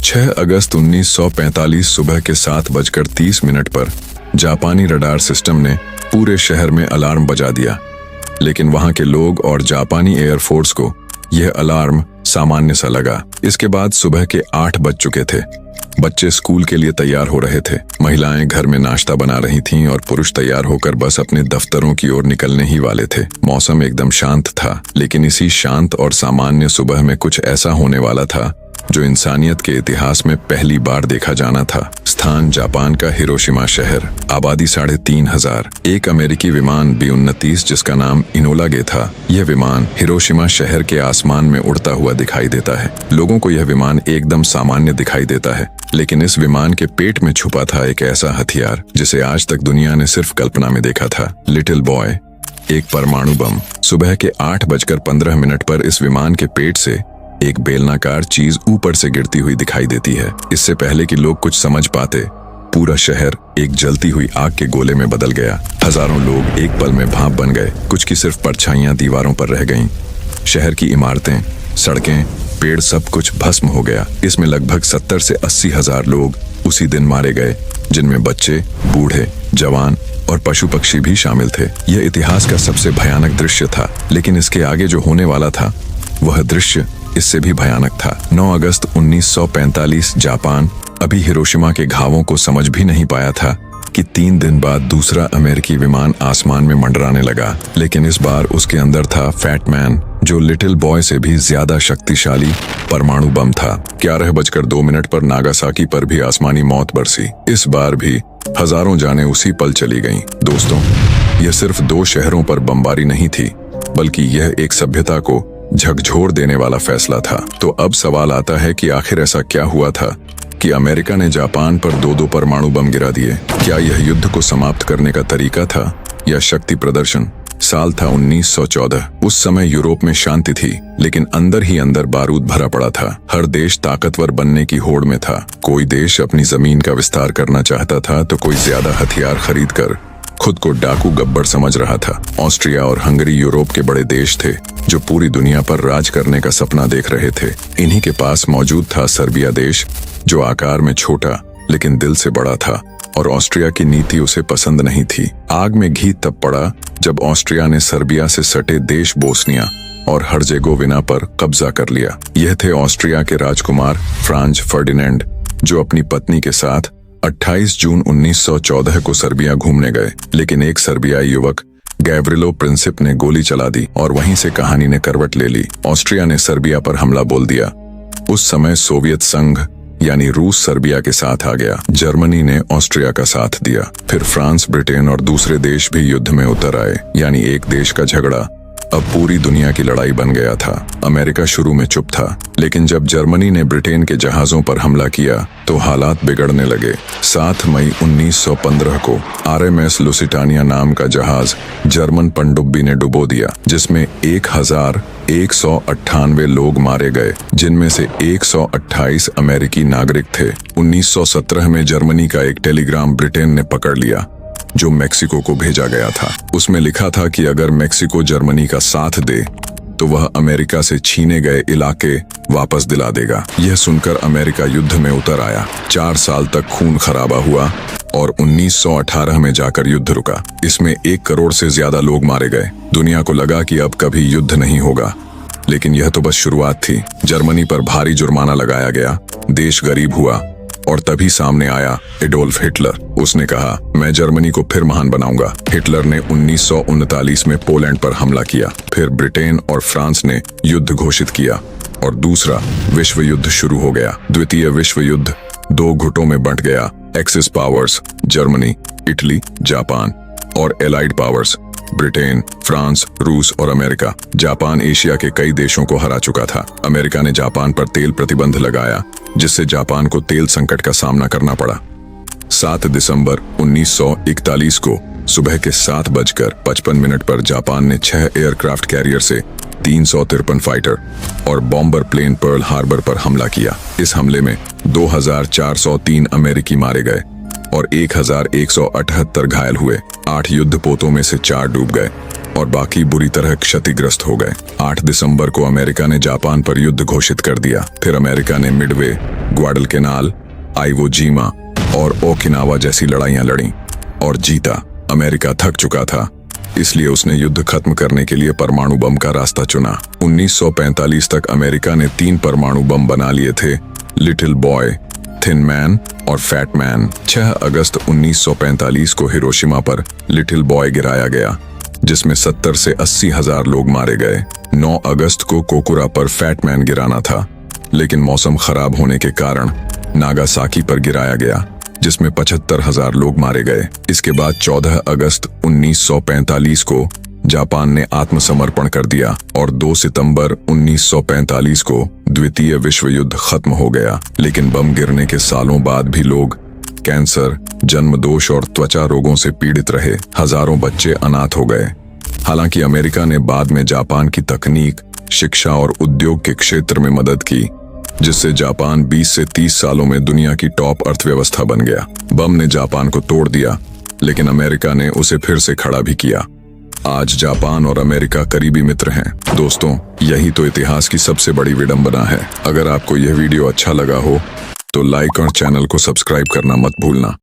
6 अगस्त 1945 सुबह के 7:30 पर जापानी रडार सिस्टम ने पूरे शहर में अलार्म बजा दिया। लेकिन वहां के लोग और जापानी एयरफोर्स को यह अलार्म सामान्य सा लगा। इसके बाद सुबह के 8 बज चुके थे। बच्चे स्कूल के लिए तैयार हो रहे थे, महिलाएं घर में नाश्ता बना रही थीं और पुरुष तैयार होकर बस अपने दफ्तरों की ओर निकलने ही वाले थे। मौसम एकदम शांत था, लेकिन इसी शांत और सामान्य सुबह में कुछ ऐसा होने वाला था जो इंसानियत के इतिहास में पहली बार देखा जाना था। स्थान जापान का हिरोशिमा शहर, आबादी 3,500। एक अमेरिकी विमान B-29 जिसका नाम इनोला गे था। यह विमान हिरोशिमा शहर के आसमान में उड़ता हुआ दिखाई देता है। लोगों को यह विमान एकदम सामान्य दिखाई देता है, लेकिन इस विमान के पेट में छुपा था एक ऐसा हथियार जिसे आज तक दुनिया ने सिर्फ कल्पना में देखा था। लिटिल बॉय, एक परमाणु बम। सुबह के 8:15 पर इस विमान के पेट से एक बेलनाकार चीज ऊपर से गिरती हुई दिखाई देती है। इससे पहले कि लोग कुछ समझ पाते, पूरा शहर एक जलती हुई आग के गोले में बदल गया। हजारों लोग एक पल में भाप बन गए। कुछ की सिर्फ परछाइयां दीवारों पर रह गईं। शहर की इमारतें, सड़कें, पेड़, सब कुछ भस्म हो गया। इसमें लगभग 70 से 80 हजार लोग उसी दिन मारे गए, जिनमें बच्चे, बूढ़े, जवान और पशु पक्षी भी शामिल थे। यह इतिहास का सबसे भयानक दृश्य था, लेकिन इसके आगे जो होने वाला था वह दृश्य इससे भी भयानक था। 9 अगस्त 1945 जापान अभी हिरोशिमा के घावों को समझ भी नहीं पाया था कि 3 दिन बाद दूसरा अमेरिकी विमान आसमान में मंडराने लगा। लेकिन इस बार उसके अंदर था फैट मैन, जो लिटिल बॉय से भी ज्यादा शक्तिशाली परमाणु बम था। 11:02 पर नागासाकी पर भी आसमानी मौत बरसी। इस बार भी हजारों जानें उसी पल चली गईं। दोस्तों, यह सिर्फ 2 शहरों पर बमबारी नहीं थी, बल्कि यह एक सभ्यता को झकझोर देने वाला फैसला था। तो अब सवाल आता है कि आखिर ऐसा क्या हुआ था कि अमेरिका ने जापान पर 2 परमाणु बम गिरा दिए? क्या यह युद्ध को समाप्त करने का तरीका था या शक्ति प्रदर्शन? साल था 1914। उस समय यूरोप में शांति थी, लेकिन अंदर ही अंदर बारूद भरा पड़ा था। हर देश ताकतवर बनने की होड़ में था। कोई देश अपनी जमीन का विस्तार करना चाहता था, तो कोई ज्यादा हथियार खरीद कर खुद को डाकू गब्बर समझ रहा था। ऑस्ट्रिया और हंगरी यूरोप के बड़े देश थे जो पूरी दुनिया पर राज करने का सपना देख रहे थे। इन्हीं के पास मौजूद था सर्बिया देश, जो आकार में छोटा लेकिन दिल से बड़ा था, और ऑस्ट्रिया की नीति उसे पसंद नहीं थी। आग में घी तब पड़ा जब ऑस्ट्रिया ने सर्बिया से सटे देश बोस्निया और हर्जेगोविना पर कब्जा कर लिया। यह थे ऑस्ट्रिया के राजकुमार फ्रांज फर्डिनेंड, जो अपनी पत्नी के साथ 28 जून 1914 को सर्बिया घूमने गए। लेकिन एक सर्बियाई युवक गैव्रिलो प्रिंसिप ने गोली चला दी और वहीं से कहानी ने करवट ले ली। ऑस्ट्रिया ने सर्बिया पर हमला बोल दिया। उस समय सोवियत संघ यानी रूस सर्बिया के साथ आ गया। जर्मनी ने ऑस्ट्रिया का साथ दिया। फिर फ्रांस, ब्रिटेन और दूसरे देश भी युद्ध में उतर आए। यानी एक देश का झगड़ा अब पूरी दुनिया की लड़ाई बन गया था। अमेरिका शुरू में चुप था, लेकिन जब जर्मनी ने ब्रिटेन के जहाजों पर हमला किया तो हालात बिगड़ने लगे। 7 मई 1915 को RMS लुसिटानिया नाम का जहाज जर्मन पनडुब्बी ने डुबो दिया, जिसमें 1198 लोग मारे गए, जिनमें से 128 अमेरिकी नागरिक थे। 1917 में जर्मनी का एक टेलीग्राम ब्रिटेन ने पकड़ लिया, जो मेक्सिको को भेजा गया था। उसमें लिखा था कि अगर मेक्सिको जर्मनी का साथ दे तो वह अमेरिका से छीने गए इलाके वापस दिला देगा। यह सुनकर अमेरिका युद्ध में उतर आया। 4 साल तक खून खराबा हुआ और 1918 में जाकर युद्ध रुका। इसमें 1 करोड़ से ज्यादा लोग मारे गए। दुनिया को लगा कि अब कभी युद्ध नहीं होगा, लेकिन यह तो बस शुरुआत थी। जर्मनी पर भारी जुर्माना लगाया गया, देश गरीब हुआ, और तभी सामने आया एडोल्फ हिटलर। उसने कहा, मैं जर्मनी को फिर महान बनाऊंगा। हिटलर ने 1939 में पोलैंड पर हमला किया। फिर ब्रिटेन और फ्रांस ने युद्ध घोषित किया और दूसरा विश्व युद्ध शुरू हो गया। द्वितीय विश्व युद्ध 2 गुटों में बंट गया। Axis powers Germany, Italy, Japan और एलाइड पावर्स ब्रिटेन, फ्रांस, रूस और अमेरिका। जापान एशिया के कई देशों को हरा चुका था। अमेरिका ने जापान पर तेल प्रतिबंध लगाया, जिससे जापान को तेल संकट का सामना करना पड़ा। 7 दिसंबर 1941 को सुबह के 7:55 पर जापान ने 6 एयरक्राफ्ट कैरियर से 353 फाइटर और बॉम्बर प्लेन पर्ल हार्बर पर हमला किया। इस हमले में 2403 अमेरिकी मारे गए और 1178 घायल हुए। 8 युद्धपोतों में से 4 डूब गए। और बाकी बुरी तरह क्षतिग्रस्त हो गए। 8 दिसंबर को अमेरिका ने जापान पर युद्ध घोषित कर दिया। फिर अमेरिका ने मिडवे, ग्वाडलकेनाल, आइवो जीमा और ओकिनावा जैसी लड़ाइयां लड़ी और जीता। अमेरिका थक चुका था, इसलिए उसने युद्ध खत्म करने के लिए परमाणु बम का रास्ता चुना। 1945 तक अमेरिका ने 3 परमाणु बम बना लिए थे, लिटिल बॉय, थिन मैन और फैट मैन। 6 अगस्त 1945 को हिरोशिमा पर लिटिल बॉय गिराया गया, जिसमें 70 से 80 हजार लोग मारे गए। 9 अगस्त को कोकुरा पर फैट मैन गिराना था, लेकिन मौसम खराब होने के कारण नागासाकी पर गिराया गया, जिसमें 75 हजार लोग मारे गए। इसके बाद 14 अगस्त 1945 को जापान ने आत्मसमर्पण कर दिया और 2 सितंबर 1945 को द्वितीय विश्व युद्ध खत्म हो गया। लेकिन बम गिरने के सालों बाद भी लोग कैंसर, जन्मदोष और त्वचा रोगों से पीड़ित रहे। हजारों बच्चे अनाथ हो गए। हालांकि अमेरिका ने बाद में जापान की तकनीक, शिक्षा और उद्योग के क्षेत्र में मदद की, जिससे जापान 20 से 30 सालों में दुनिया की टॉप अर्थव्यवस्था बन गया। बम ने जापान को तोड़ दिया, लेकिन अमेरिका ने उसे फिर से खड़ा भी किया। आज जापान और अमेरिका करीबी मित्र हैं। दोस्तों, यही तो इतिहास की सबसे बड़ी विडंबना है। अगर आपको यह वीडियो अच्छा लगा हो तो लाइक और चैनल को सब्सक्राइब करना मत भूलना।